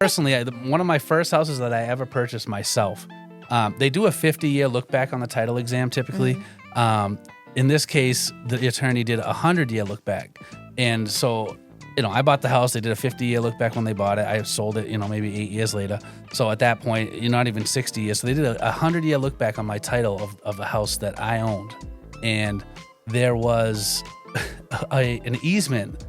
Personally, one of my first houses that I ever purchased myself, they do a 50-year look back on the title exam typically. In this case, the attorney did a 100-year look back. And so, I bought the house. They did a 50-year look back when they bought it. I sold it, maybe 8 years later. So at that point, you're not even 60 years. So they did a 100-year look back on my title of the house that I owned. And there was an easement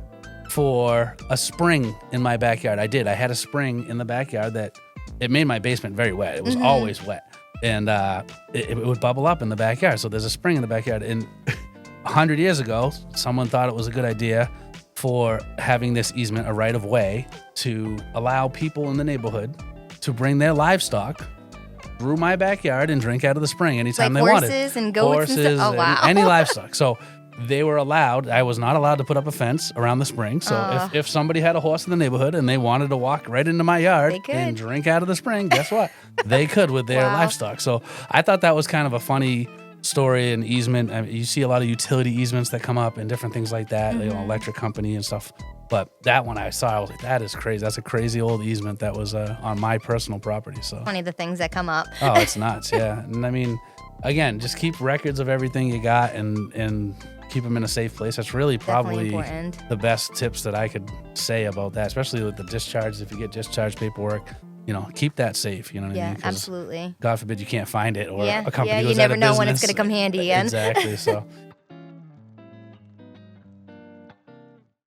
for a spring in my backyard. I had a spring in the backyard that it made my basement very wet. It was always wet. And it would bubble up in the backyard. So there's a spring in the backyard. And 100 years ago, someone thought it was a good idea for having this easement a right of way to allow people in the neighborhood to bring their livestock through my backyard and drink out of the spring anytime they wanted. Horses and goats and stuff? Oh, wow. Any livestock. So they were allowed. I was not allowed to put up a fence around the spring. So if somebody had a horse in the neighborhood and they wanted to walk right into my yard and drink out of the spring, guess what? They could with their livestock. So I thought that was kind of a funny story and easement. I mean, you see a lot of utility easements that come up and different things like that, electric company and stuff. But that one I saw, I was like, that is crazy. That's a crazy old easement that was on my personal property. So funny the things that come up. Oh, it's nuts. Yeah. And I mean, again, just keep records of everything you got and keep them in a safe place. That's really probably the best tips that I could say about that, especially with the discharge. If you get discharge paperwork, keep that safe. You know what I mean? Absolutely. God forbid you can't find it or a company you goes never out of know business. when it's going to come handy again. Exactly. So